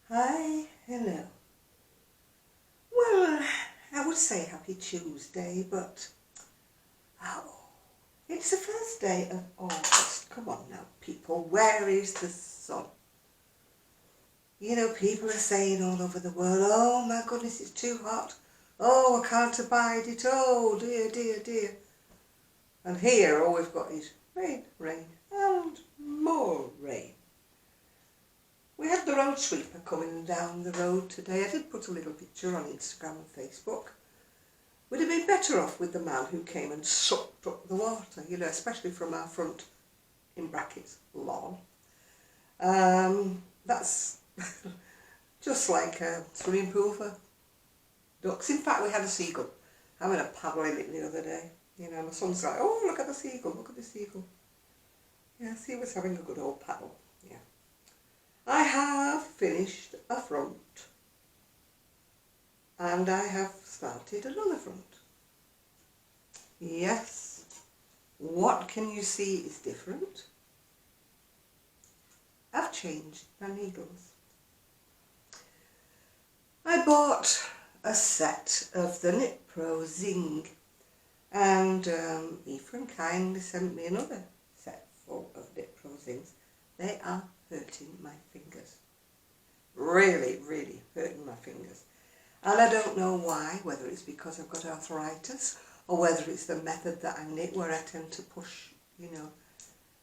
Hi, hello. Well, I would say happy Tuesday, but it's the first day of August. Come on now, people, where is the sun? You know, people are saying all over the world, oh my goodness, it's too hot. Oh, I can't abide it. Oh, dear, dear, dear. And here, all we've got is rain, rain, and more rain. We had the road sweeper coming down the road today. I did put a little picture on Instagram and Facebook. We'd have been better off with the man who came and sucked up the water, you know, especially from our front, in brackets, lawn. That's just like a swimming pool for ducks. In fact, we had a seagull. I went a paddle in it the other day. You know, my son's like, oh, look at the seagull, look at the seagull. Yeah, he was having a good old paddle, yeah. I have finished a front and I have started another front. Yes, what can you see is different? I've changed my needles. I bought a set of the Knit Pro Zing and Ephraim kindly sent me another set full of Knit Pro Zings. They are hurting my fingers. Really, really hurting my fingers. And I don't know why, whether it's because I've got arthritis or whether it's the method that I knit where I tend to push, you know.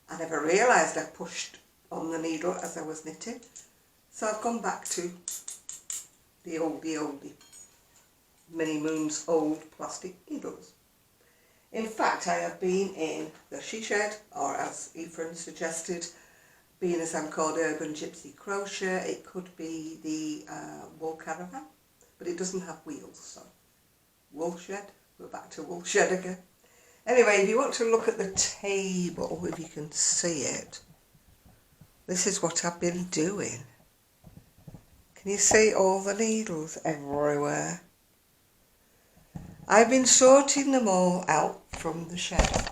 I never realised I pushed on the needle as I was knitting. So I've gone back to the oldie, many moons old plastic needles. In fact, I have been in the she shed, or as Ephraim suggested, being as I'm called Urban Gypsy Crochet, it could be the wool caravan, but it doesn't have wheels, so wool shed, we're back to wool shed again. Anyway, if you want to look at the table, if you can see it, this is what I've been doing. Can you see all the needles everywhere? I've been sorting them all out from the shed.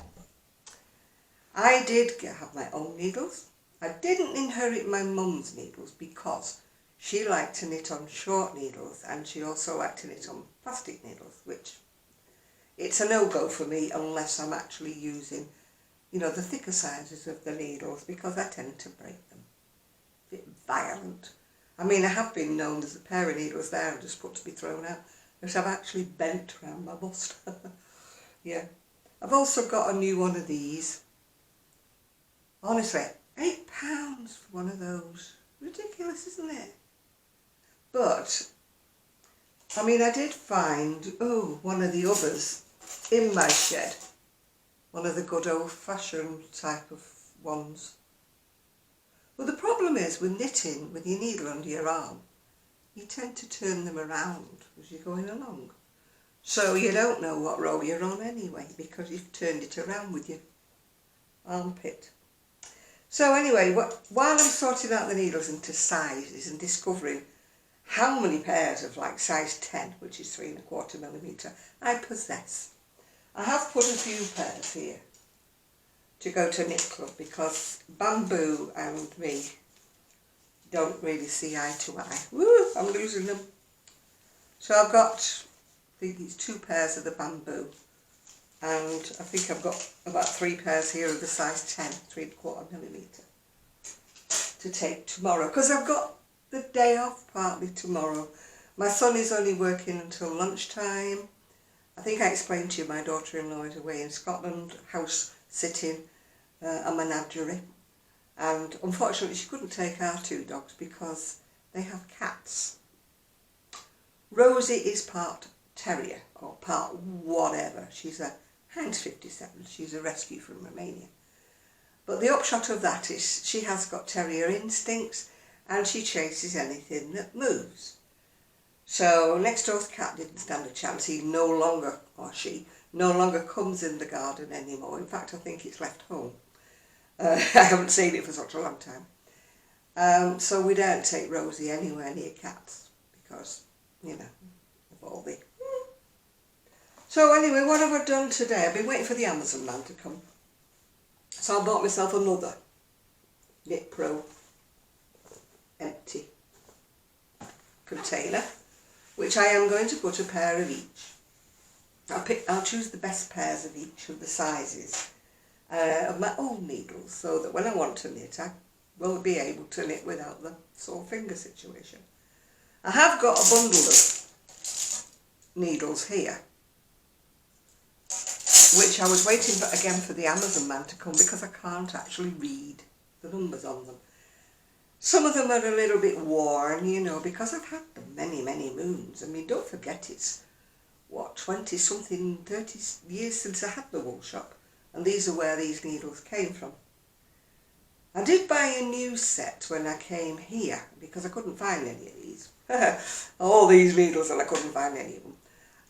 I did have my own needles. I didn't inherit my mum's needles because she liked to knit on short needles and she also liked to knit on plastic needles, which it's a no-go for me unless I'm actually using, you know, the thicker sizes of the needles because I tend to break them. A bit violent. I mean, I have been known, there's a pair of needles there I just put to be thrown out, which I've actually bent around my bust. Yeah. I've also got a new one of these. Honestly, £8 for one of those. Ridiculous, isn't it? But, I mean, I did find, one of the others in my shed. One of the good old-fashioned type of ones. Well, the problem is with knitting with your needle under your arm, you tend to turn them around as you're going along. So you don't know what row you're on anyway because you've turned it around with your armpit. So anyway, while I'm sorting out the needles into sizes and discovering how many pairs of like size 10, which is 3¼ I possess, I have put a few pairs here to go to Knit Club because Bamboo and me don't really see eye to eye. Woo, I'm losing them. So I've got, I think it's 2 pairs of the Bamboo and I think I've got about 3 pairs here of the size 10, 3¼ to take tomorrow because I've got the day off partly tomorrow. My son is only working until lunchtime. I think I explained to you my daughter-in-law is away in Scotland, house sitting a menagerie. And unfortunately she couldn't take our 2 dogs because they have cats. Rosie is part terrier or part whatever. She's a Heinz 57. She's a rescue from Romania. But the upshot of that is she has got terrier instincts and she chases anything that moves. So next door's cat didn't stand a chance. He no longer, or she, no longer comes in the garden anymore. In fact, I think it's left home. I haven't seen it for such a long time. So we don't take Rosie anywhere near cats because, you know, of all the... So anyway, what have I done today? I've been waiting for the Amazon man to come. So I bought myself another Knit Pro empty container, which I am going to put a pair of each. I'll choose the best pairs of each of the sizes of my own needles, so that when I want to knit, I will be able to knit without the sore finger situation. I have got a bundle of needles here, which I was waiting for, again, for the Amazon man to come, because I can't actually read the numbers on them. Some of them are a little bit worn, you know, because I've had them many, many moons. I mean, don't forget, it's, what, 20-something, 30 years since I had the wool shop. And these are where these needles came from. I did buy a new set when I came here, because I couldn't find any of these. All these needles, and I couldn't find any of them.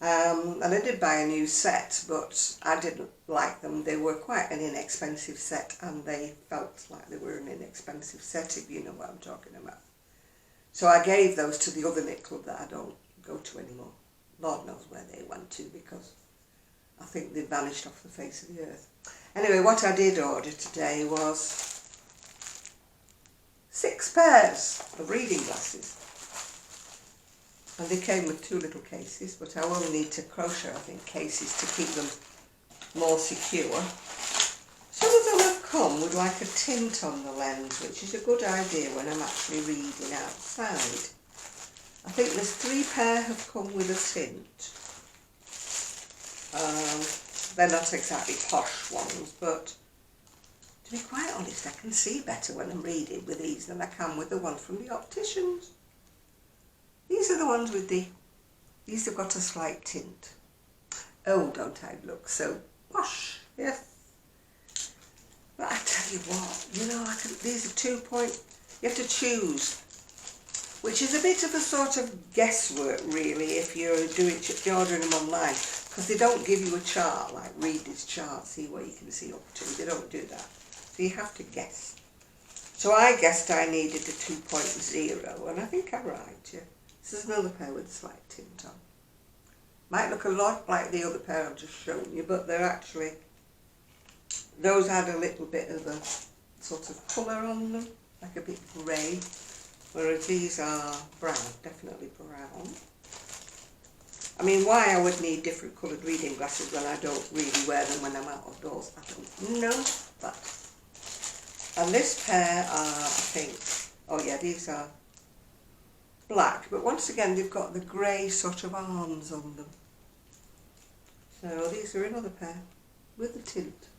And I did buy a new set, but I didn't like them. They were quite an inexpensive set, and they felt like they were an inexpensive set, if you know what I'm talking about. So I gave those to the other knit club that I don't go to anymore. Lord knows where they went to, because I think they vanished off the face of the earth. Anyway, what I did order today was 6 pairs of reading glasses. And they came with 2 little cases, but I will need to crochet, I think, cases to keep them more secure. Some of them have come with like a tint on the lens, which is a good idea when I'm actually reading outside. I think there's 3 pair have come with a tint. They're not exactly posh ones, but to be quite honest, I can see better when I'm reading with these than I can with the one from the opticians. These are the ones with these have got a slight tint. Oh, don't I look so posh? Yes. But I tell you what, you know, these are 2 point, you have to choose, which is a bit of a sort of guesswork really if you're ordering them online, because they don't give you a chart, like read this chart, see what you can see up to. They don't do that. So you have to guess. So I guessed I needed a 2.0, and I think I'm right, yeah. This is another pair with a slight tint on. Might look a lot like the other pair I've just shown you, but they're actually, those had a little bit of a sort of colour on them, like a bit grey, whereas these are brown, definitely brown. I mean, why I would need different coloured reading glasses when I don't really wear them when I'm out of doors, I don't know, but. And this pair are, I think, oh yeah, these are black, but once again they've got the grey sort of arms on them. So these are another pair with the tint.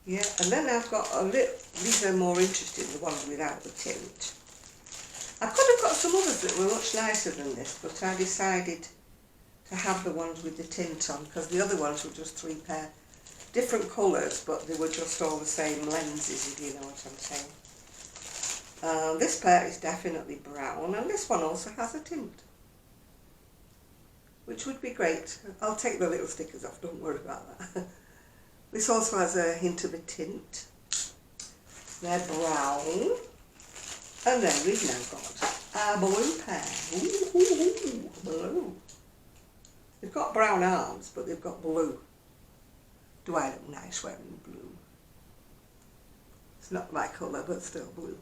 Yeah, and then I've got a little, these are more interesting, the ones without the tint. I could have got some others that were much nicer than this, but I decided to have the ones with the tint on, because the other ones were just 3 pair. Different colours, but they were just all the same lenses, if you know what I'm saying. This pair is definitely brown, and this one also has a tint, which would be great. I'll take the little stickers off, don't worry about that. This also has a hint of a tint. They're brown. And then we've now got a blue pair. Ooh, blue. They've got brown arms, but they've got blue. Do I look nice wearing blue? It's not my colour, but still blue.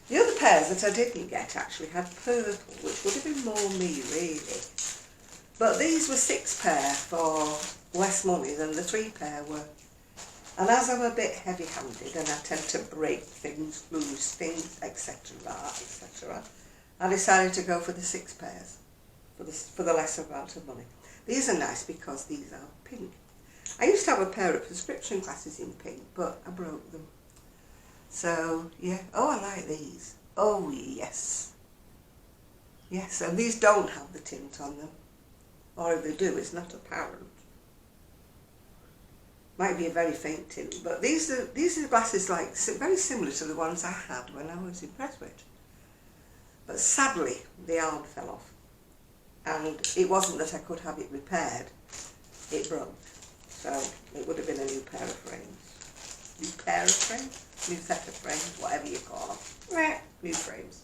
The other pairs that I didn't get actually had purple, which would have been more me, really. But these were 6 pair for less money than the 3 pair were. And as I'm a bit heavy-handed and I tend to break things, lose things, etc., etc., I decided to go for the 6 pairs for the lesser amount of money. These are nice because these are pink. I used to have a pair of prescription glasses in pink, but I broke them. So, yeah. Oh, I like these. Oh, yes. Yes, and these don't have the tint on them. Or if they do, it's not apparent. Might be a very faint tint, but these are glasses like very similar to the ones I had when I was in Prestwich. But sadly, the arm fell off, and it wasn't that I could have it repaired, it broke. So it would have been a new pair of frames. New pair of frames? New set of frames, whatever you call them. New frames.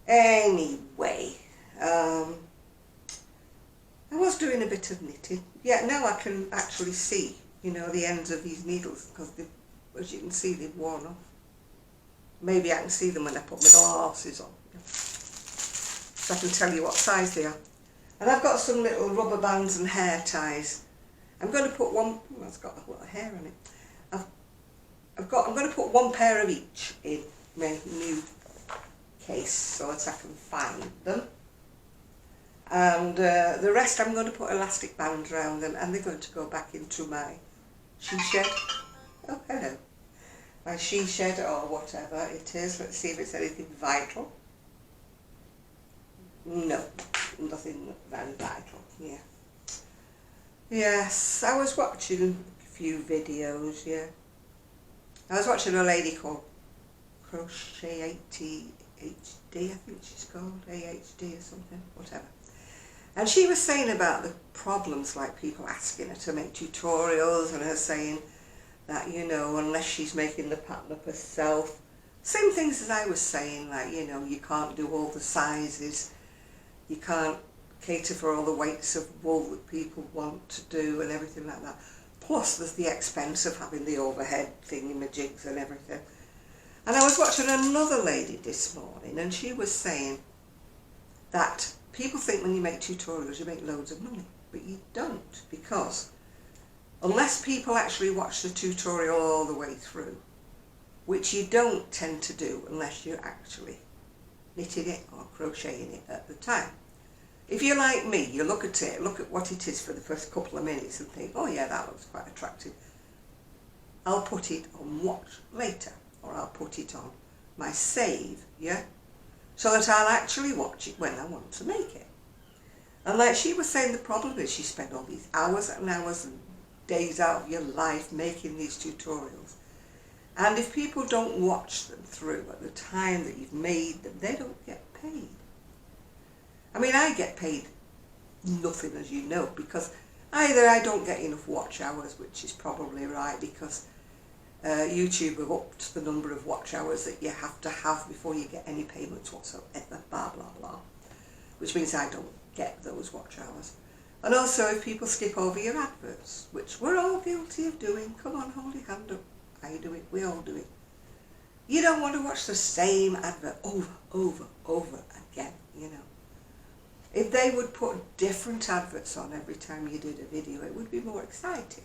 Anyway, I was doing a bit of knitting. Yeah, now I can actually see, you know, the ends of these needles, because as you can see, they've worn off. maybe I can see them when I put my glasses on. So I can tell you what size they are. And I've got some little rubber bands and hair ties. I'm going to put one, oh, it's got a lot of hair on it. I'm going to put one pair of each in my new case so that I can find them. And the rest I'm going to put elastic bands around them, and they're going to go back into my she shed. Oh, hello. My she shed or whatever it is. Let's see if it's anything vital. No, nothing very vital. Yeah. Yes, I was watching a few videos, yeah. I was watching a lady called Crochet AHD, I think she's called, AHD or something, whatever. And she was saying about the problems, like people asking her to make tutorials, and her saying that, you know, unless she's making the pattern up herself, same things as I was saying, like, you know, you can't do all the sizes, you can't cater for all the weights of wool that people want to do and everything like that. Plus there's the expense of having the overhead thingy-majigs and everything. And I was watching another lady this morning, and she was saying that people think when you make tutorials you make loads of money, but you don't, because unless people actually watch the tutorial all the way through, which you don't tend to do unless you're actually knitting it or crocheting it at the time. If you're like me, you look at it, look at what it is for the first couple of minutes and think, oh yeah, that looks quite attractive. I'll put it on watch later, or I'll put it on my save, yeah? So that I'll actually watch it when I want to make it. And like she was saying, the problem is she spent all these hours and hours and days out of your life making these tutorials. And if people don't watch them through at the time that you've made them, they don't get paid. I mean, I get paid nothing, as you know, because either I don't get enough watch hours, which is probably right, because YouTube have upped the number of watch hours that you have to have before you get any payments whatsoever, blah, blah, blah, which means I don't get those watch hours. And also, if people skip over your adverts, which we're all guilty of doing, come on, hold your hand up, I do it, we all do it. You don't want to watch the same advert over again, you know. If they would put different adverts on every time you did a video, it would be more exciting.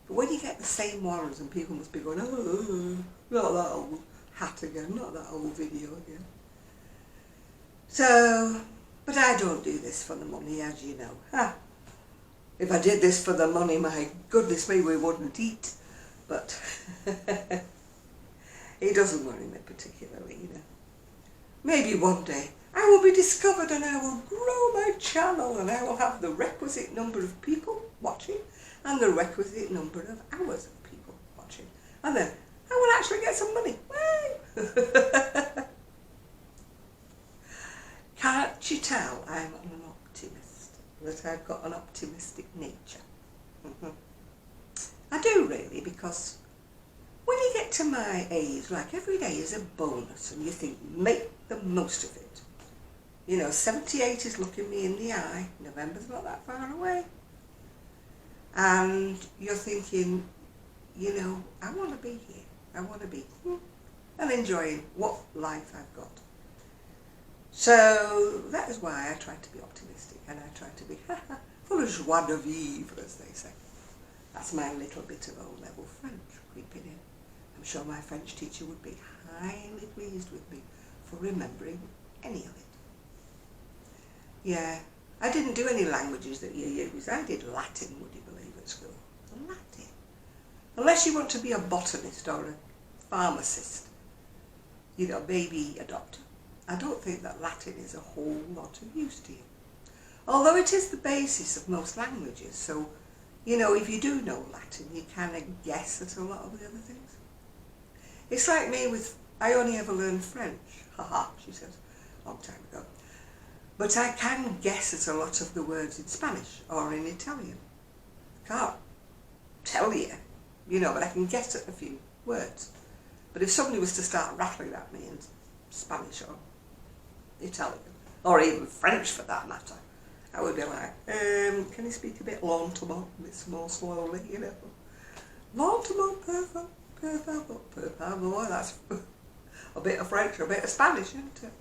But when you get the same ones and people must be going, oh, not that old hat again, not that old video again. So, but I don't do this for the money, as you know. Ha! If I did this for the money, my goodness me, we wouldn't eat. But it doesn't worry me particularly, you know. Maybe one day I will be discovered and I will grow my channel and I will have the requisite number of people watching and the requisite number of hours of people watching. And then I will actually get some money. Woo! Can't you tell I'm an optimist, that I've got an optimistic nature? I do really, because when you get to my age, like every day is a bonus and you think, make the most of it. You know, 78 is looking me in the eye, November's not that far away. And you're thinking, you know, I want to be here, I want to be and enjoying what life I've got. So that is why I try to be optimistic, and I try to be full of joie de vivre, as they say. That's my little bit of O-level French creeping in. I'm sure my French teacher would be highly pleased with me for remembering any of it. Yeah, I didn't do any languages that you use. I did Latin, would you believe, at school. Latin. Unless you want to be a botanist or a pharmacist, you know, maybe a doctor. I don't think that Latin is a whole lot of use to you. Although it is the basis of most languages, so, you know, if you do know Latin, you kind of guess at a lot of the other things. It's like me with, I only ever learned French. Haha, she says, a long time ago. But I can guess at a lot of the words in Spanish or in Italian. Can't tell you, you know, but I can guess at a few words. But if somebody was to start rattling at me in Spanish or Italian, or even French for that matter, I would be like, can you speak a bit lentement, a bit more slowly, you know? Lentement, per favor, that's a bit of French, a bit of Spanish, isn't it?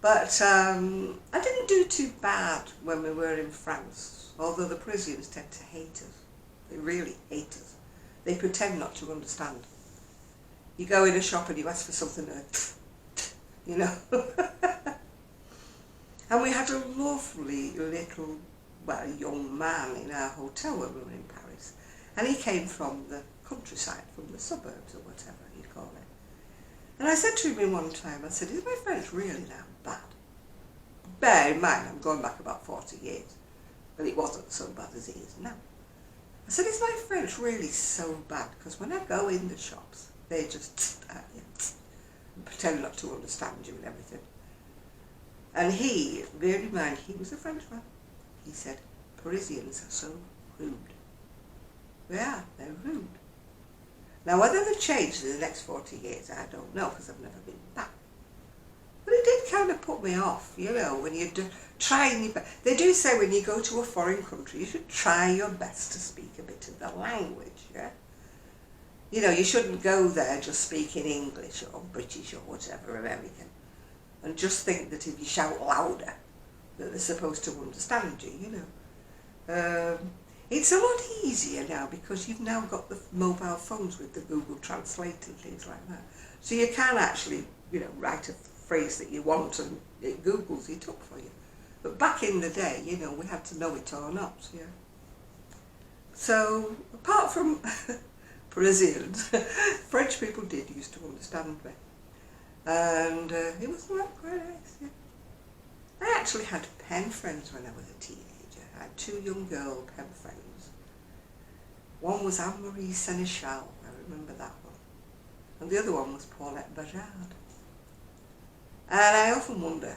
But I didn't do too bad when we were in France, although the Parisians tend to hate us. They really hate us. They pretend not to understand. You go in a shop and you ask for something, you know. And we had a lovely little, well, young man in our hotel when we were in Paris. And he came from the countryside, from the suburbs or whatever you'd call it. And I said to him one time, I said, is my French really that bad? Bear in mind, I'm going back about 40 years, but it wasn't so bad as it is now. I said, is my French really so bad? Because when I go in the shops, they just pretend not to understand you and everything. And he, bear in mind, he was a Frenchman. He said, Parisians are so rude. They are, they're rude. Now, whether they've changed in the next 40 years, I don't know, because I've never been back. But it did kind of put me off, you know, when you're trying your best. They do say when you go to a foreign country, you should try your best to speak a bit of the language, yeah? You know, you shouldn't go there just speaking English or British or whatever, American, and just think that if you shout louder, that they're supposed to understand you, you know. It's a lot easier now because you've now got the mobile phones with the Google Translate and things like that. So you can actually, you know, write a phrase that you want and it Googles it up for you. But back in the day, you know, we had to know it or not, yeah. So, apart from Parisians, French people did used to understand me. And it was quite nice, yeah. I actually had pen friends when I was a teenager. I had two young girl pen friends. One was Anne-Marie Seneschal, I remember that one. And the other one was Paulette Bajard. And I often wonder,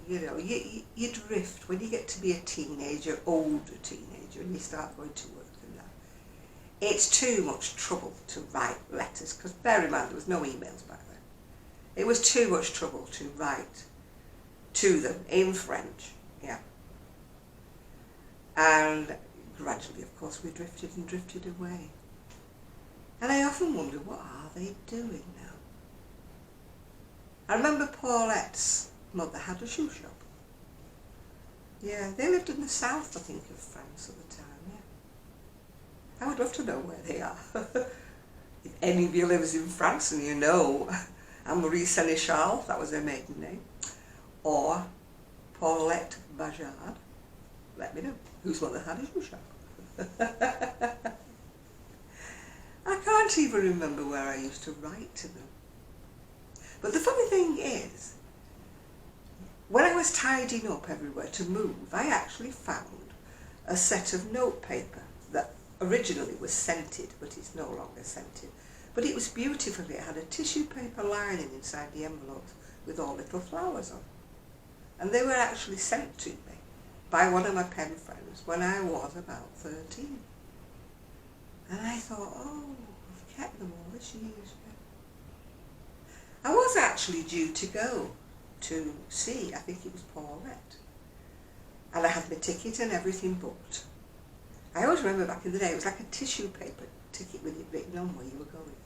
you know, you drift when you get to be a teenager, older teenager, and you start going to work and that. It's too much trouble to write letters, because bear in mind there was no emails back then. It was too much trouble to write to them in French, yeah. And gradually, of course, we drifted and drifted away. And I often wonder, what are they doing now? I remember Paulette's mother had a shoe shop. Yeah, they lived in the south, I think, of France at the time, yeah. I would love to know where they are. If any of you lives in France and you know Anne-Marie Seneschal, that was her maiden name, or Paulette Bajard, let me know whose mother had a shoe shop. I can't even remember where I used to write to them. But the funny thing is, when I was tidying up everywhere to move, I actually found a set of notepaper that originally was scented, but it's no longer scented. But it was beautiful. It had a tissue paper lining inside the envelopes with all little flowers on. And they were actually sent to me by one of my pen friends when I was about 13. And I thought, oh, I've kept them all this years. I was actually due to go to see, I think it was Paulette. And I had my ticket and everything booked. I always remember back in the day, it was like a tissue paper ticket with it written on where you were going.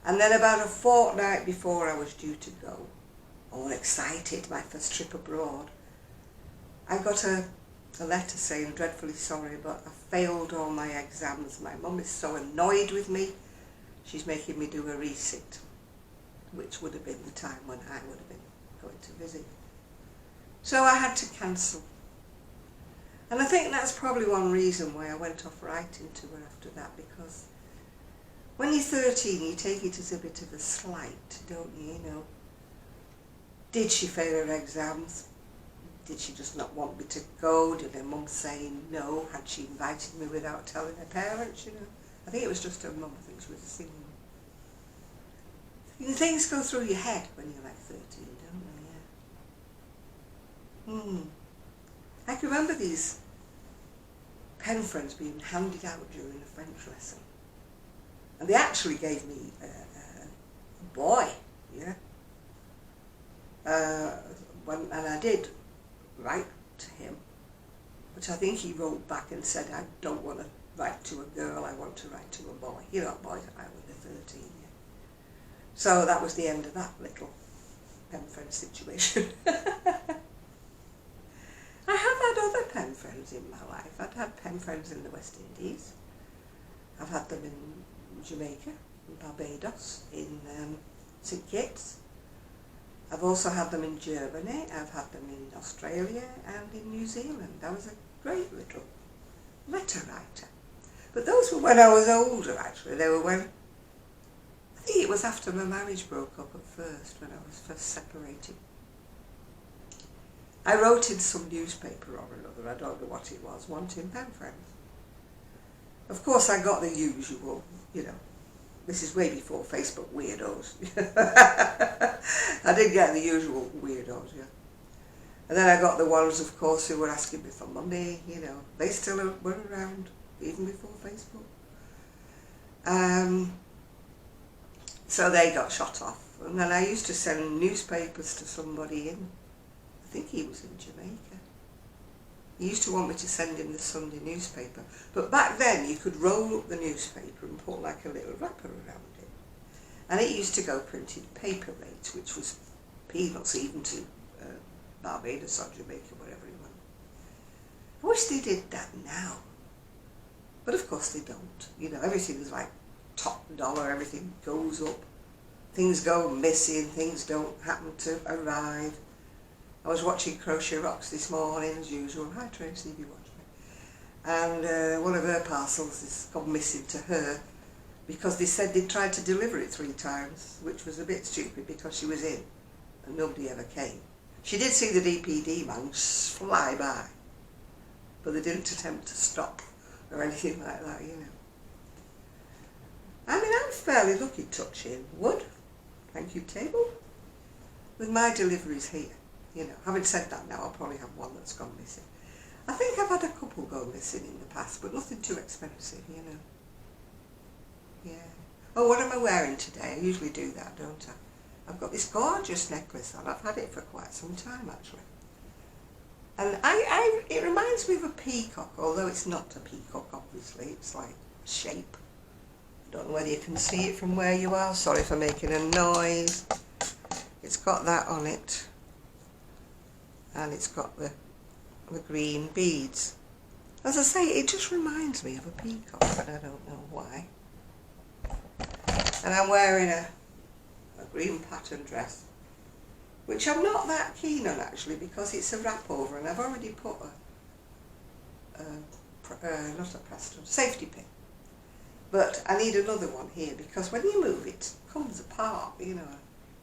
And then about a fortnight before I was due to go, all excited, my first trip abroad, I got a letter saying, dreadfully sorry, but I failed all my exams. My mum is so annoyed with me, she's making me do a recit, which would have been the time when I would have been going to visit. So I had to cancel. And I think that's probably one reason why I went off writing to her after that, because when you're 13, you take it as a bit of a slight, don't you, you know? Did she fail her exams? Did she just not want me to go? Did her mum say no? Had she invited me without telling her parents, you know? I think it was just her mum. I think she was a single mum. Things go through your head when you're like 13, don't they? Yeah. I can remember these pen friends being handed out during a French lesson. And they actually gave me a boy, yeah. And I did write to him, but I think he wrote back and said, I don't want to write to a girl, I want to write to a boy. You know, boys are like when they're 13, yeah. So that was the end of that little pen friend situation. I have had other pen friends in my life. I've had pen friends in the West Indies. I've had them in Jamaica, in Barbados, in St Kitts. I've also had them in Germany. I've had them in Australia and in New Zealand. I was a great little letter writer. But those were when I was older, actually. They were when, I think it was after my marriage broke up at first, when I was first separated. I wrote in some newspaper or another, I don't know what it was, wanting pen friends. Of course I got the usual, you know, this is way before Facebook weirdos. I did get the usual weirdos, yeah. And then I got the ones, of course, who were asking me for money, you know. They still were around, even before Facebook. So they got shot off. And then I used to send newspapers to somebody in, I think he was in Jamaica. He used to want me to send him the Sunday newspaper. But back then you could roll up the newspaper and put like a little wrapper around it. And it used to go printed paper rate, which was peanuts even to Barbados or Jamaica, wherever he went. I wish they did that now. But of course they don't. You know, everything is like top dollar, everything goes up. Things go missing, things don't happen to arrive. I was watching Crochet Rocks this morning as usual. Hi Tracy, if you watch me. And one of her parcels has gone missing to her because they said they'd tried to deliver it 3 times, which was a bit stupid because she was in and nobody ever came. She did see the DPD man fly by, but they didn't attempt to stop or anything like that, you know. I mean, I'm fairly lucky touching wood, thank you table, with my deliveries here. You know, having said that now, I'll probably have one that's gone missing. I think I've had a couple go missing in the past, but nothing too expensive, you know. Yeah. Oh, what am I wearing today? I usually do that, don't I? I've got this gorgeous necklace on. I've had it for quite some time, actually. And it reminds me of a peacock, although it's not a peacock, obviously. It's like shape. I don't know whether you can see it from where you are. Sorry for making a noise. It's got that on it. And it's got the green beads. As I say, it just reminds me of a peacock, but I don't know why. And I'm wearing a green pattern dress, which I'm not that keen on actually, because it's a wrap over, and I've already put not a Preston, safety pin. But I need another one here, because when you move it comes apart, you know.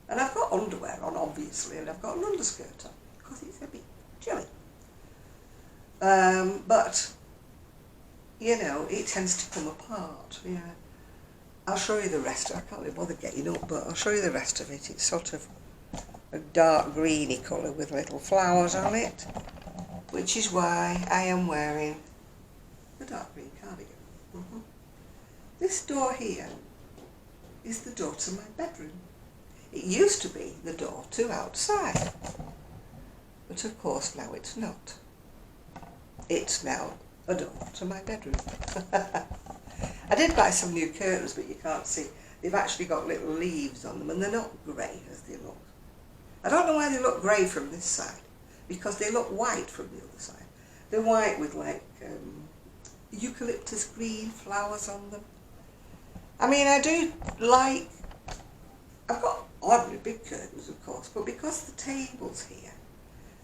And I've got underwear on, obviously, and I've got an underskirt on, because it's a bit chilly. But, you know, it tends to come apart, yeah. I'll show you the rest. I can't be bothered getting up, but I'll show you the rest of it. It's sort of a dark greeny colour with little flowers on it, which is why I am wearing the dark green cardigan. This door here is the door to my bedroom. It used to be the door to outside, but of course now it's not. It's now a door to my bedroom. I did buy some new curtains, but you can't see. They've actually got little leaves on them, and they're not grey as they look. I don't know why they look grey from this side, because they look white from the other side. They're white with like eucalyptus green flowers on them. I mean, I do like, I've got ordinary big curtains of course, but because the table's here,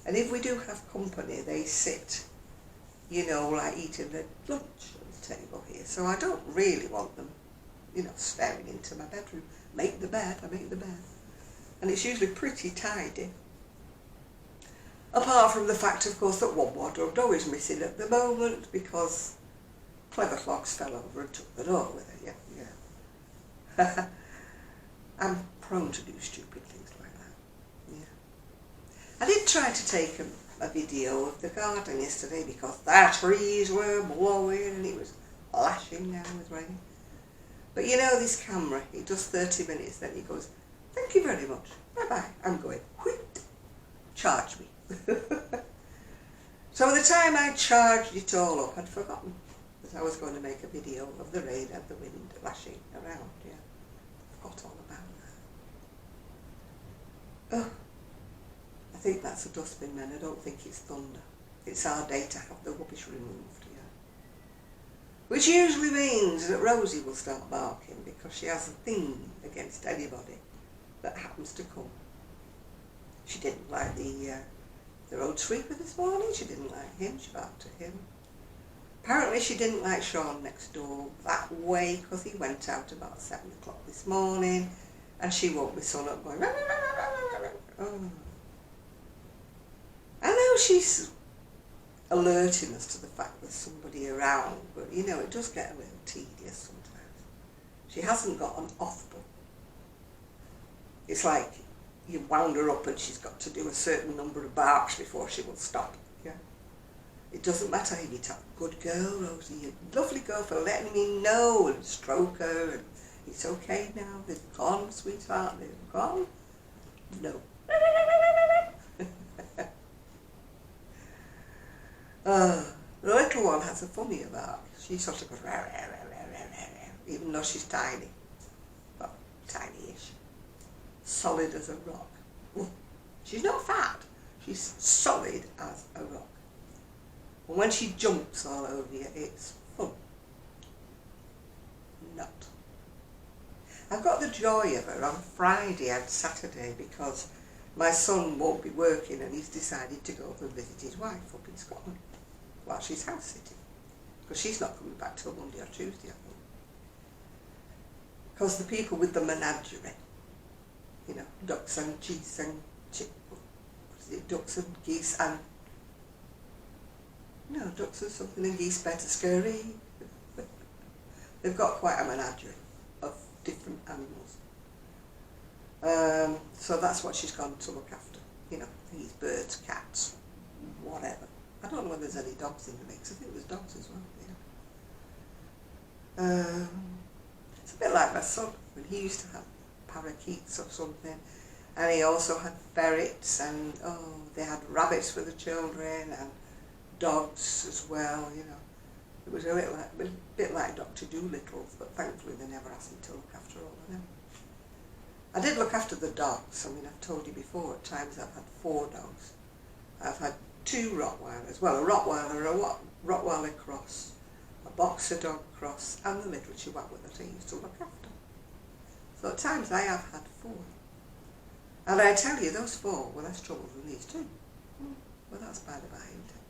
and if we do have company, they sit, you know, like eating their lunch at the table here. So I don't really want them, you know, staring into my bedroom. Make the bed, I make the bed. And it's usually pretty tidy. Apart from the fact, of course, that one wardrobe door is missing at the moment because Clever Clogs fell over and took the door with her, yeah. I'm prone to do stupid things like that, yeah. I did try to take a video of the garden yesterday because the trees were blowing and it was lashing down with rain. But you know, this camera, it does 30 minutes, then it goes, thank you very much, bye-bye, I'm going, whit, charge me. So by the time I charged it all up, I'd forgotten that I was going to make a video of the rain and the wind lashing around, yeah. Forgot all about that. Oh, I think that's a dustbin then, I don't think it's thunder. It's our day to have the rubbish removed, yeah. Which usually means that Rosie will start barking because she has a thing against anybody that happens to come. She didn't like the road sweeper this morning, she didn't like him, she barked at him. Apparently she didn't like Sean next door that way because he went out about 7 o'clock this morning and she woke my son up going, oh. I know she's alerting us to the fact there's somebody around, but you know, it does get a little tedious sometimes. She hasn't got an off button. It's like you wound her up and she's got to do a certain number of barks before she will stop. Yeah. It doesn't matter if you tell, good girl, Rosie, you lovely girl for letting me know, and stroke her, and it's okay now, they've gone, sweetheart, they've gone. No. The little one has a funny bark. She sort of goes, rah, rah, rah, rah, rah, rah, even though she's tiny. Well, tiny-ish. Solid as a rock. Ooh. She's not fat, she's solid as a rock. And when she jumps all over you, it's fun. Not. I've got the joy of her on Friday and Saturday because my son won't be working and he's decided to go and visit his wife up in Scotland while she's house sitting. Because she's not coming back till Monday or Tuesday, I think. Because the people with the menagerie, you know, ducks and geese and ducks and geese and ducks and something and geese better scurry. They've got quite a menagerie of different animals. So that's what she's gone to look after. You know, these birds, cats, whatever. I don't know whether there's any dogs in the mix. I think there's dogs as well. Yeah. It's a bit like my son when he used to have parakeets or something, and he also had ferrets, and they had rabbits for the children and dogs as well. You know, it was a bit like Dr. Dolittle, but thankfully they never asked me to look after all of them. I did look after the dogs. I mean, I've told you before, at times I've had 4 dogs. I've had 2 Rottweilers, well, a Rottweiler, a Rottweiler cross, a boxer dog cross, and the little Chihuahua that I used to look after. So at times I have had 4. And I tell you, those 4 were less trouble than these 2. Well, that's by the by, isn't it?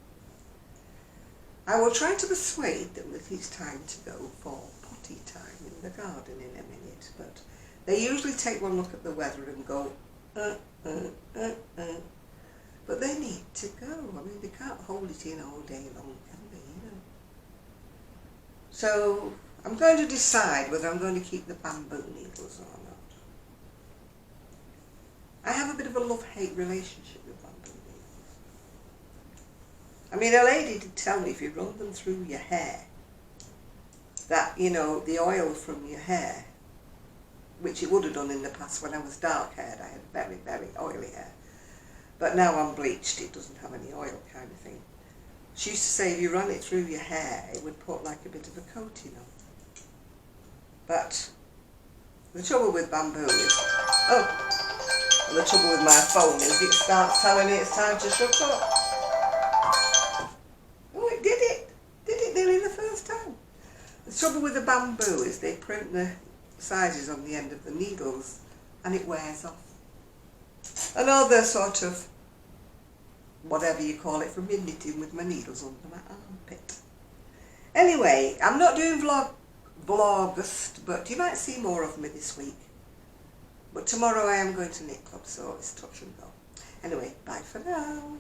I will try to persuade them that it's time to go for potty time in the garden in a minute, but they usually take one look at the weather and go, But they need to go. I mean, they can't hold it in all day long, can they, you know? So, I'm going to decide whether I'm going to keep the bamboo needles or not. I have a bit of a love-hate relationship with bamboo needles. I mean, a lady did tell me if you run them through your hair, that, you know, the oil from your hair, which it would have done in the past when I was dark-haired, I had very, very oily hair. But now I'm bleached, it doesn't have any oil kind of thing. She used to say if you ran it through your hair, it would put like a bit of a coating on. But the trouble with bamboo is, the trouble with my phone is it starts telling me it's time to shut up. Oh, it did it. Did it nearly the first time. The trouble with the bamboo is they print the sizes on the end of the needles and it wears off. And all the sort of, whatever you call it, from me knitting with my needles under my armpit. Anyway, I'm not doing vlogust, but you might see more of me this week. But tomorrow I am going to knit club, so it's touch and go. Anyway, bye for now.